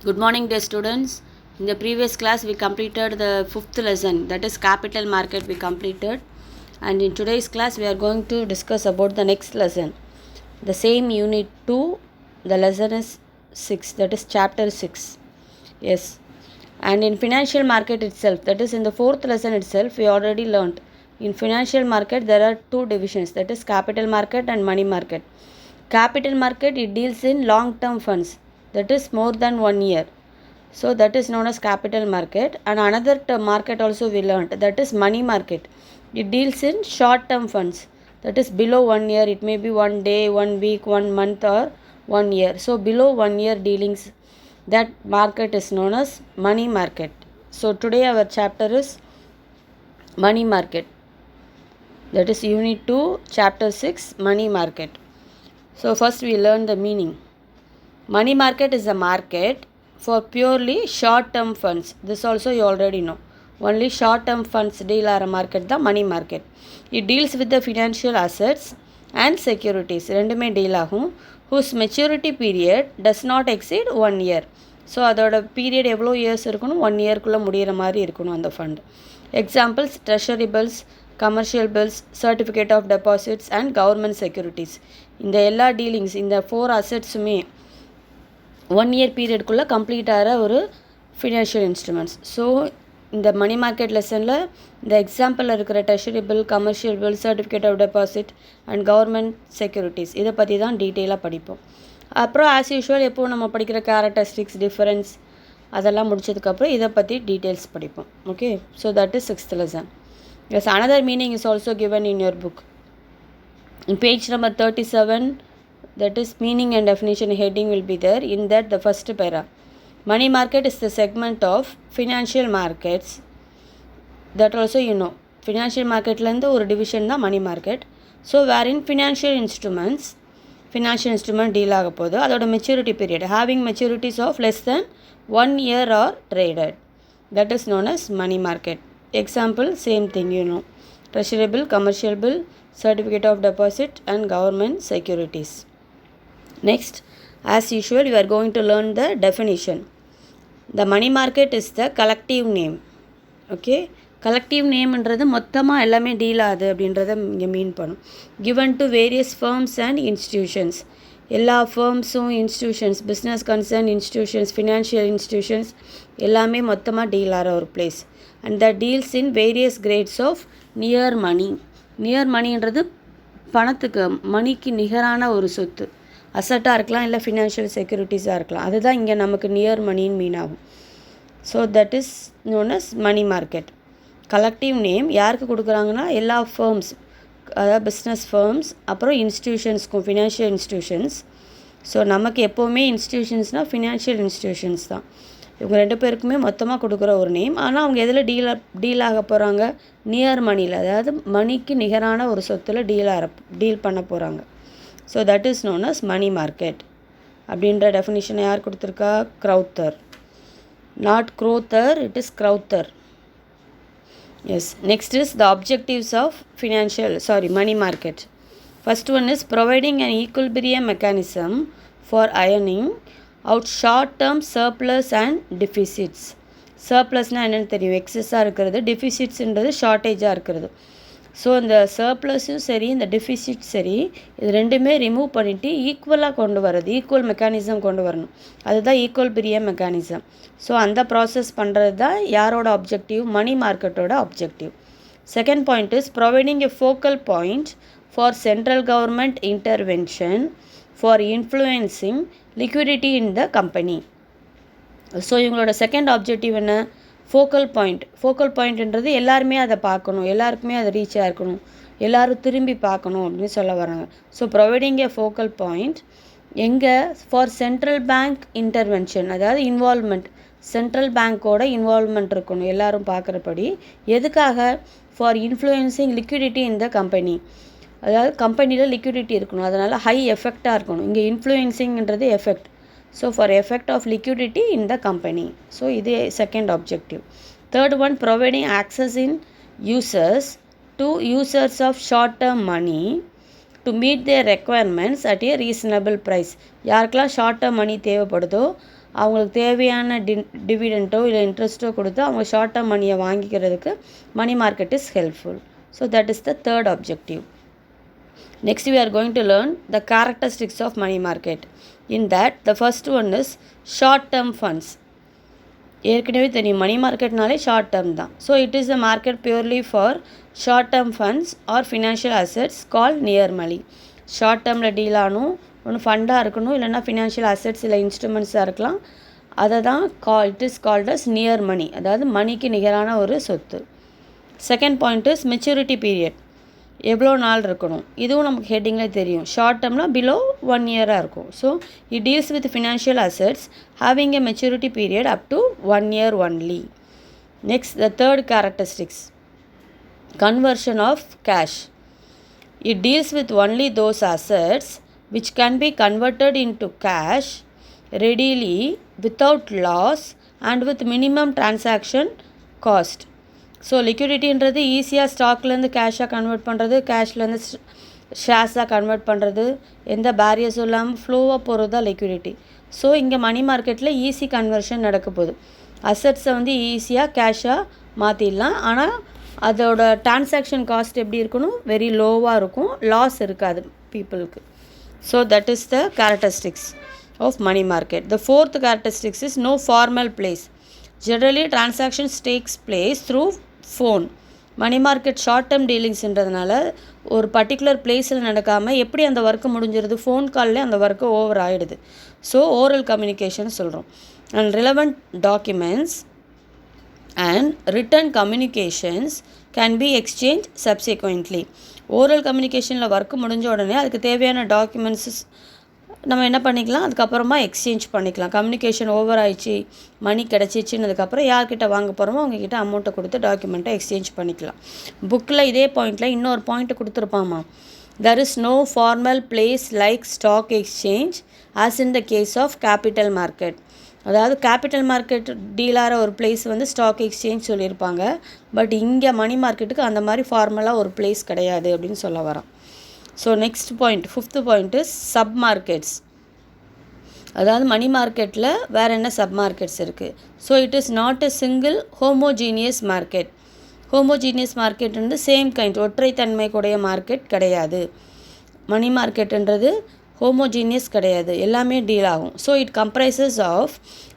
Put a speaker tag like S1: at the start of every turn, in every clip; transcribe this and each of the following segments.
S1: Good morning, dear students. In the previous class, we completed the fifth lesson, that is capital market. We completed, and in today's class, we are going to discuss about the next lesson. The same unit 2, the lesson is 6, that is chapter 6. Yes, and in financial market itself, that is in the fourth lesson itself, we already learnt. In financial market, there are two divisions, that is capital market and money market. Capital market, it deals in long term funds, that is more than 1 year. So that is known as capital market. And another market also we learnt, that is money market. It deals in short term funds, that is below 1 year. It may be 1 day, 1 week, 1 month, or 1 year. So below 1 year dealings, that market is known as money market. So today our chapter is money market, that is unit 2 chapter 6, money market. So first we learn the meaning. Money market is a market for purely short term funds. This also you already know. Only short term funds deal are a market, the money market. It deals with the financial assets and securities. ரெண்டுமே deal ஆகும். Whose maturity period does not exceed 1 year. So அதோட period எவ்வளோ years இருக்கணும், 1 இயர்க்குள்ளே முடிகிற மாதிரி இருக்கணும் அந்த fund. Examples treasury bills, commercial bills, certificate of deposits and government securities. இந்த எல்லா டீலிங்ஸ், இந்த 4 அசெட்ஸுமே 1 இயர் பீரியட்குள்ளே கம்ப்ளீட் ஆகிற ஒரு ஃபினான்ஷியல் இன்ஸ்ட்ருமெண்ட்ஸ். ஸோ இந்த மணி மார்க்கெட் லெசனில் இந்த எக்ஸாம்பிளில் இருக்கிற treasury bill, commercial bill, certificate of deposit and government securities, இதை பற்றி தான் டீட்டெயிலாக படிப்போம். அப்புறம் ஆஸ் யூஷுவல் எப்போது நம்ம படிக்கிற கேரக்டரிஸ்டிக்ஸ், டிஃபரன்ஸ் அதெல்லாம் முடிச்சதுக்கப்புறம் இதை பற்றி டீட்டெயில்ஸ் படிப்போம். Okay, so that is 6th lesson. Yes, another meaning is also given in your book. In page number 37, that is meaning and definition heading will be there. In that, the first para, money market is the segment of financial markets. That also you know, financial market lende ஒரு division தான் money market. So wherein financial instrument deal ஆக போகுது, அதோட maturity period having maturities of less than 1 year are traded, that is known as money market. Example, same thing you know, treasury bill, commercial bill, certificate of deposit and government securities. Next, as usual, you are going to learn the definition. The money market is the collective name. Okay, collective nameன்றது மொத்தமாக எல்லாமே deal ஆகுது அப்படின்றத இங்கே மீன் பண்ணும். given to various firms and institutions. எல்லா ஃபர்ம்ஸும், institutions, business concern institutions, financial institutions எல்லாமே மொத்தமாக டீல் ஆகிற ஒரு place. And the deals in various grades of near money. Near மணின்றது பணத்துக்கு, மணிக்கு நிகரான ஒரு சொத்து, அசட்டாக இருக்கலாம், இல்லை ஃபினான்ஷியல் செக்யூரிட்டிஸாக இருக்கலாம். அதுதான் இங்கே நமக்கு நியர் மணின்னு மீன் ஆகும். So that is known as money market. Collective name யாருக்கு கொடுக்குறாங்கன்னா எல்லா ஃபர்ம்ஸ், அதாவது பிஸ்னஸ் ஃபர்ம்ஸ், அப்புறம் இன்ஸ்டியூஷன்ஸ்க்கும், ஃபினான்ஷியல் இன்ஸ்டியூஷன்ஸ். ஸோ நமக்கு எப்போவுமே இன்ஸ்டியூஷன்ஸ்னால் ஃபினான்ஷியல் இன்ஸ்டியூஷன்ஸ் தான். இவங்க 2 பேருக்குமே மொத்தமாக கொடுக்குற ஒரு நேம். ஆனால் அவங்க எதில் டீல் ஆக போகிறாங்க, நியர் மணியில், அதாவது மணிக்கு நிகரான ஒரு சொத்தில் டீல் பண்ண போகிறாங்க. So that is known as money market. அப்படின்ற டெஃபினிஷனை யார் கொடுத்துருக்கா, Crowther. Not Crother, it is Crowther. Yes, next is the objectives of money market. First one is providing an equilibrium mechanism for ironing out short-term surplus and deficits. சர்ப்ளஸ்னால் என்னென்னு தெரியும், எக்ஸஸாக இருக்கிறது, டெஃபிசிட்ஸ்ன்றது ஷார்ட்டேஜாக இருக்கிறது. So இந்த சர்ப்ளஸும் சரி, இந்த டெஃபிசிட் சரி, இது ரெண்டுமே ரிமூவ் பண்ணிவிட்டு ஈக்குவலாக கொண்டு வர்றது, ஈக்குவல் மெக்கானிசம் கொண்டு வரணும். அதுதான் ஈக்குவல்பிரியம் மெக்கானிசம். ஸோ அந்த ப்ராசஸ் பண்ணுறது தான் யாரோட ஆப்ஜெக்டிவ், மணி மார்க்கெட்டோட objective. Second point is providing a focal point for central government intervention for influencing liquidity in the company. So இவங்களோட செகண்ட் ஆப்ஜெக்டிவ் என்ன, ஃபோக்கல் பாயிண்ட். ஃபோக்கல் பாயிண்ட்ன்றது எல்லாருமே அதை பார்க்கணும், எல்லாருக்குமே அதை ரீச் ஆகிருக்கணும், எல்லோரும் திரும்பி பார்க்கணும் அப்படின்னு சொல்ல வராங்க. So providing a focal point எங்கே, ஃபார் சென்ட்ரல் பேங்க் இன்டர்வென்ஷன், அதாவது இன்வால்மெண்ட், சென்ட்ரல் பேங்க்கோட இன்வால்மெண்ட் இருக்கணும் எல்லாரும் பார்க்குறபடி. எதுக்காக, for influencing liquidity in the company, அதாவது கம்பெனியில் லிக்விடிட்டி இருக்கணும், அதனால் ஹை எஃபெக்டாக இருக்கணும். இங்கே இன்ஃப்ளூயன்சிங்கிறது effect. So for effect of liquidity in the company. So இது second objective. Third one, providing access in users of short term money to meet their requirements at a reasonable price. யாருக்கெல்லாம் short term மணி தேவைப்படுதோ அவங்களுக்கு தேவையான டிவிடெண்ட்டோ இல்லை இன்ட்ரெஸ்ட்டோ கொடுத்து அவங்க short term மணியை வாங்கிக்கிறதுக்கு money market is helpful. So that is the third objective. Next we are going to learn the characteristics of money market. In that the first one is short term funds. ஏற்கனவே தெரியும் money மார்க்கெட்னாலே short term தான். So it is a market purely for short term funds or financial assets call near money. Short டேர்மில் deal ஆகணும், ஒன்று ஃபண்டாக இருக்கணும், இல்லைனா financial assets இல்லை இன்ஸ்ட்ருமெண்ட்ஸாக இருக்கலாம். அதை தான் it is called as near money, அதாவது மணிக்கு நிகரான ஒரு சொத்து. Second point is maturity period. எவ்வளோ நாள் இருக்கணும், இதுவும் நமக்கு ஹெட்டிங்கில் தெரியும். ஷார்ட் டேர்ம்னா பிலோ 1 இயராக இருக்கும். So it deals with financial assets having a maturity period up to 1 year only. Next the third characteristics, conversion of cash. It deals with only those assets which can be converted into cash readily without loss and with minimum transaction cost. So லிக்விடிட்டின்றது ஈஸியாக ஸ்டாக்லேருந்து கேஷாக convert பண்ணுறது, கேஷ்லேருந்து ஷேர்ஸாக convert பண்ணுறது, எந்த பேரியர்ஸும் இல்லாமல் ஃப்ளோவாக போகிறது தான் லிக்விடிட்டி. ஸோ இங்கே மணி மார்க்கெட்டில் ஈஸி கன்வர்ஷன் நடக்க போகுது. அசட்ஸை வந்து ஈஸியாக கேஷாக மாற்றிடலாம். ஆனால் அதோட டிரான்சாக்ஷன் காஸ்ட் எப்படி இருக்கணும், வெரி லோவாக இருக்கும், லாஸ் இருக்காது பீப்புளுக்கு. So that is the characteristics of money market. The fourth characteristics is no formal place. Generally transactions takes place through phone. Money market short term டீலிங்ஸ்ன்றதுனால ஒரு பர்டிகுலர் பிளேஸில் நடக்காமல் எப்படி அந்த ஒர்க்கு முடிஞ்சிருது, ஃபோன் காலில் அந்த ஒர்க்கு ஓவர் ஆகிடுது. ஸோ ஓரல் கம்யூனிகேஷன் சொல்கிறோம். And relevant documents and written communications can be exchange subsequently. Oral கம்யூனிகேஷனில் ஒர்க்கு முடிஞ்ச உடனே அதுக்கு தேவையான டாக்குமெண்ட்ஸ் நம்ம என்ன பண்ணிக்கலாம், அதுக்கப்புறமா எக்ஸ்சேஞ்ச் பண்ணிக்கலாம். கம்யூனிகேஷன் ஓவர் ஆயிடுச்சு, மணி கிடச்சிச்சின்னதுக்கப்புறம் யார்கிட்ட வாங்க போகிறோமோ அவங்கக்கிட்ட அமௌண்ட்டை கொடுத்து டாக்குமெண்ட்டை எக்ஸ்சேஞ்ச் பண்ணிக்கலாம். புக்கில் இதே பாயிண்டில் இன்னொரு point கொடுத்துருப்பாமா, there is no formal place like stock exchange as in the case of capital market. அதாவது கேபிட்டல் மார்க்கெட் டீலார ஒரு பிளேஸ் வந்து ஸ்டாக் எக்ஸ்சேஞ்ச் சொல்லியிருப்பாங்க. பட் இங்கே மணி மார்க்கெட்டுக்கு அந்த மாதிரி ஃபார்மலாக ஒரு பிளேஸ் கிடையாது அப்படின்னு சொல்ல வரோம். So next point, fifth point is sub markets. அதாவது மணி மார்க்கெட்டில் வேறு என்ன சப் மார்க்கெட்ஸ் இருக்குது. So it is not a single homogeneous market. Homogeneous மார்க்கெட்டுன்றது சேம் கைண்ட், ஒற்றைத்தன்மை கூடிய மார்க்கெட் கிடையாது. மணி மார்க்கெட்டுன்றது ஹோமோஜீனியஸ் கிடையாது, எல்லாமே டீல் ஆகும். So it comprises of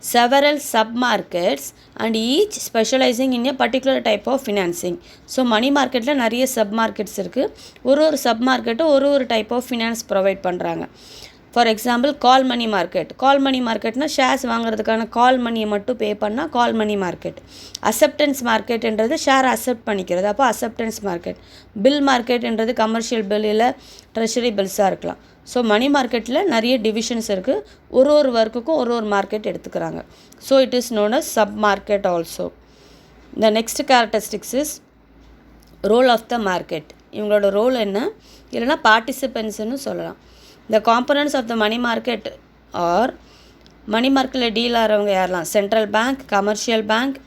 S1: several sub markets and each specialising in a particular type of financing. So money மார்க்கெட்டில் நிறைய sub markets இருக்குது. ஒரு சப் மார்க்கெட்டும் ஒரு டைப் ஆஃப் ஃபினான்ஸ் ப்ரொவைட் பண்ணுறாங்க. For example call money market. Call money மார்க்கெட்னா shares வாங்குறதுக்கான call மணியை மட்டும் பே பண்ணால் கால் மணி மார்க்கெட். அசெப்டன்ஸ் மார்க்கெட்ன்றது ஷேர் அக்செப்ட் பண்ணிக்கிறது, அப்போ அசெப்டன்ஸ் மார்க்கெட். பில் மார்க்கெட்ன்றது கமர்ஷியல் பில் இல்லை ட்ரெஷரி பில்ஸாக இருக்கலாம். ஸோ மணி மார்க்கெட்டில் நிறைய டிவிஷன்ஸ் இருக்குது, ஒரு ஒர்க்குக்கும் ஒரு மார்க்கெட் எடுத்துக்கிறாங்க. So it is known as sub market also. The next characteristics is role of the market. இவங்களோட ரோல் என்ன, இல்லைனா பார்ட்டிசிபென்ட்ஸ்னு சொல்லலாம். The components of the money market are money மார்க்கெட்டில் டீல் ஆகிறவங்க யாரெல்லாம், central bank, commercial bank,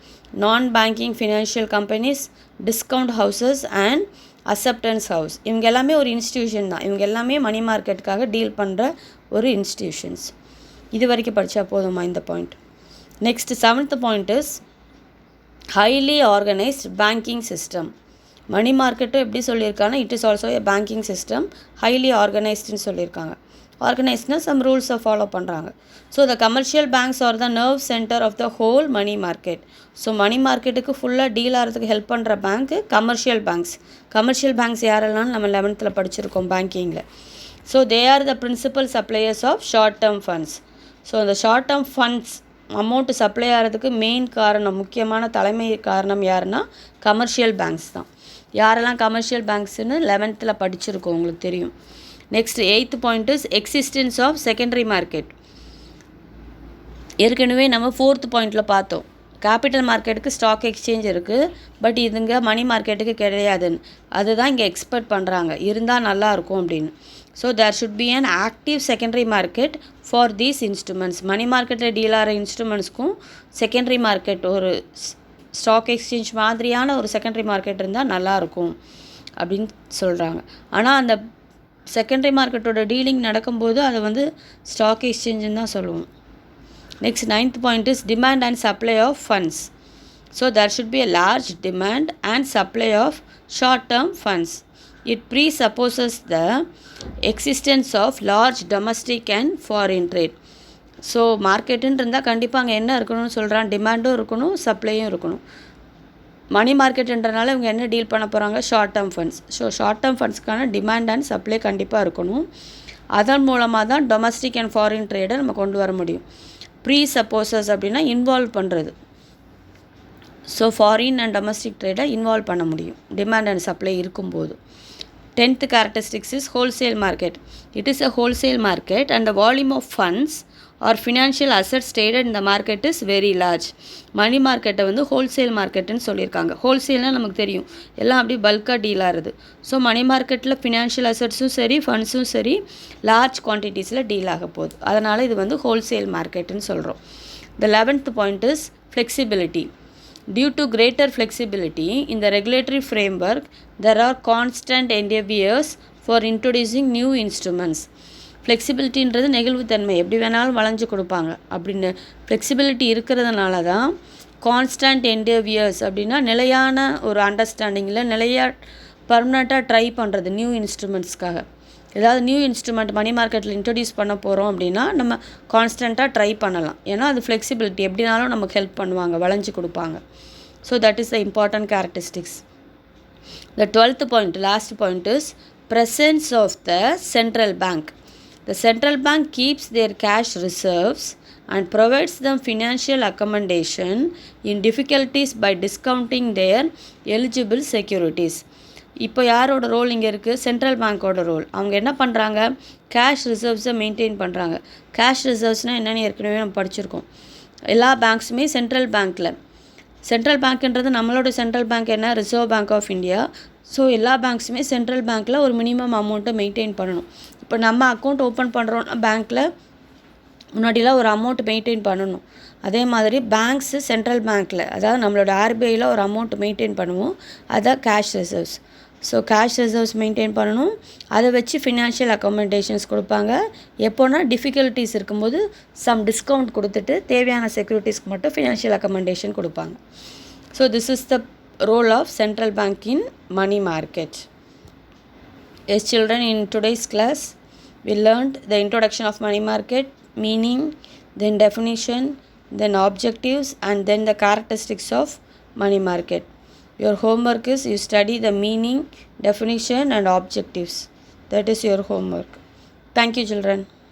S1: non banking financial companies, discount houses and acceptance house. இவங்க எல்லாமே ஒரு இன்ஸ்டிடியூஷன் தான். இவங்க எல்லாமே மணி மார்க்கெட்டுக்காக டீல் பண்ணுற ஒரு இன்ஸ்டிடியூஷன்ஸ். இது வரைக்கும் படித்தா போதுமா இந்த point. Next seventh point is highly organised banking system. Money மார்க்கெட்டும் எப்படி சொல்லியிருக்காங்கன்னா it is also a banking system, highly ஆர்கனைஸ்டுன்னு சொல்லியிருக்காங்க. ஆர்கனைஸ்ட்னா சம் ரூல்ஸை ஃபாலோ பண்ணுறாங்க. So the commercial banks are the nerve centre of the whole money market. So money மார்க்கெட்டுக்கு ஃபுல்லாக டீல் ஆகிறதுக்கு ஹெல்ப் பண்ணுற bank commercial banks. Commercial banks யாரெல்லாம் நம்ம 11th படிச்சிருக்கோம் பேங்கிங்கில். So they are the principal suppliers of short term funds. So இந்த short term funds amount supply ஆகிறதுக்கு மெயின் காரணம், முக்கியமான தலைமை காரணம் யாருன்னா கமர்ஷியல் பேங்க்ஸ் தான். யாரெல்லாம் கமர்ஷியல் பேங்க்ஸ்னு 11th படிச்சிருக்கோம், உங்களுக்கு தெரியும். Next 8th point is existence of secondary market. ஏற்கனவே நம்ம 4th பாயிண்டில் பார்த்தோம், கேபிட்டல் மார்க்கெட்டுக்கு ஸ்டாக் எக்ஸ்சேஞ்ச் இருக்குது, பட் இதுங்க மணி மார்க்கெட்டுக்கு கிடையாதுன்னு. அதுதான் இங்கே எக்ஸ்பெக்ட் பண்ணுறாங்க, இருந்தால் நல்லாயிருக்கும் அப்படின்னு. So there should be an active secondary market for these instruments. Money மார்க்கெட்டில் டீல் ஆகிற இன்ஸ்ட்ருமெண்ட்ஸ்க்கும் செகண்டரி மார்க்கெட், ஒரு ஸ்டாக் எக்ஸ்சேஞ்ச் மாதிரியான ஒரு செகண்டரி மார்க்கெட் இருந்தால் நல்லாயிருக்கும் அப்படின்னு சொல்கிறாங்க. ஆனால் அந்த செகண்டரி மார்க்கெட்டோட டீலிங் நடக்கும்போது அதை வந்து ஸ்டாக் எக்ஸ்சேஞ்சுன்னு தான் சொல்லுவோம். Next, ninth point is demand and supply of funds. So there should be a large demand and supply of short-term funds. It presupposes the existence of large domestic and foreign trade. So மார்க்கெட்டுன்னு இருந்தால் கண்டிப்பாக அங்கே என்ன இருக்கணும்னு சொல்கிறான், டிமாண்டும் இருக்கணும், சப்ளையும் இருக்கணும். மணி மார்க்கெட்டுன்றனால இவங்க என்ன டீல் பண்ண போகிறாங்க, short term funds. So short term ஃபண்ட்ஸ்க்கான டிமாண்ட் அண்ட் சப்ளை கண்டிப்பாக இருக்கணும். அதன் மூலமாக தான் டொமஸ்டிக் அண்ட் ஃபாரின் ட்ரேடை நம்ம கொண்டு வர முடியும். ப்ரீ சப்போசஸ் அப்படின்னா இன்வால்வ் பண்ணுறது. ஸோ ஃபாரின் அண்ட் டொமஸ்டிக் ட்ரேடை இன்வால்வ் பண்ண முடியும் டிமாண்ட் அண்ட் சப்ளை இருக்கும்போது. 10th characteristics is wholesale market. It is a wholesale market and the volume of funds or financial assets traded in the market is very large. மணி மார்க்கெட்டை வந்து wholesale மார்க்கெட்டுன்னு சொல்லியிருக்காங்க. ஹோல்சேல்னால் நமக்கு தெரியும், எல்லாம் அப்படி பல்காக டீல் ஆகுது. ஸோ மணி மார்க்கெட்டில் ஃபினான்ஷியல் அசட்ஸும் சரி ஃபண்ட்ஸும் சரி லார்ஜ் குவான்டிட்டிஸில் டீல் ஆக போகுது. அதனால் இது வந்து ஹோல்சேல் மார்க்கெட்டுன்னு சொல்கிறோம். The 11th point is flexibility. Due to greater flexibility in the regulatory framework, there are constant endeavors for introducing new instruments. ஃப்ளெக்சிபிலிட்டின்றது நெகிழ்வுத்தன்மை, எப்படி வேணாலும் வளைஞ்சு கொடுப்பாங்க அப்படின்னு. ஃப்ளெக்சிபிலிட்டி இருக்கிறதுனால தான் கான்ஸ்டன்ட் என்டேவியர்ஸ் அப்படின்னா நிலையான ஒரு அண்டர்ஸ்டாண்டிங்கில் நிலையாக பர்மனெண்ட்டாக ட்ரை பண்ணுறது நியூ இன்ஸ்ட்ருமெண்ட்ஸ்க்காக. ஏதாவது நியூ இன்ஸ்ட்ருமெண்ட் மணி மார்க்கெட்டில் இன்ட்ரடியூஸ் பண்ண போகிறோம் அப்படின்னா நம்ம கான்ஸ்டண்ட்டாக ட்ரை பண்ணலாம். ஏன்னா அது ஃப்ளெக்சிபிலிட்டி, எப்படினாலும் நமக்கு ஹெல்ப் பண்ணுவாங்க, வளைஞ்சு கொடுப்பாங்க. So that is the important characteristics. The 12th point, last point is presence of the central bank. The central bank keeps their cash reserves and provides them financial accommodation in difficulties by discounting their eligible securities. இப்போ யாரோட role இங்கே இருக்குது, central பேங்க்கோட role. அவங்க என்ன பண்ணுறாங்க, cash ரிசர்வ்ஸை maintain பண்ணுறாங்க. Cash ரிசர்வ்ஸ்னால் என்னென்னு ஏற்கனவே நம்ம படிச்சிருக்கோம். எல்லா பேங்க்ஸுமே சென்ட்ரல் பேங்க்ன்றது நம்மளோட சென்ட்ரல் பேங்க் என்ன, reserve bank of India. So எல்லா பேங்க்ஸுமே சென்ட்ரல் பேங்க்கில் ஒரு மினிமம் அமௌண்ட்டை மெயின்டைன் பண்ணணும். இப்போ நம்ம அக்கௌண்ட் ஓப்பன் பண்ணுறோன்னா பேங்க்கில் முன்னாடிலாம் ஒரு அமௌண்ட் மெயின்டைன் பண்ணணும். அதே மாதிரி பேங்க்ஸு சென்ட்ரல் பேங்க்கில், அதாவது நம்மளோட ஆர்பிஐயில் ஒரு அமௌண்ட் மெயின்டைன் பண்ணுவோம், அதுதான் cash reserves. So cash reserves maintain பண்ணணும். அதை வச்சு ஃபினான்ஷியல் அக்காமடேஷன்ஸ் கொடுப்பாங்க. எப்போனா டிஃபிகல்ட்டிஸ் இருக்கும்போது சம் டிஸ்கவுண்ட் கொடுத்துட்டு தேவையான செக்யூரிட்டிஸ்க்கு மட்டும் ஃபினான்ஷியல் அக்காமடேஷன் கொடுப்பாங்க. So this is the role of central bank in money market. Yes children, in today's class we learned the introduction of money market, meaning, then definition, then objectives, and then the characteristics of money market. Your homework is you study the meaning, definition and objectives. That is your homework. Thank you children.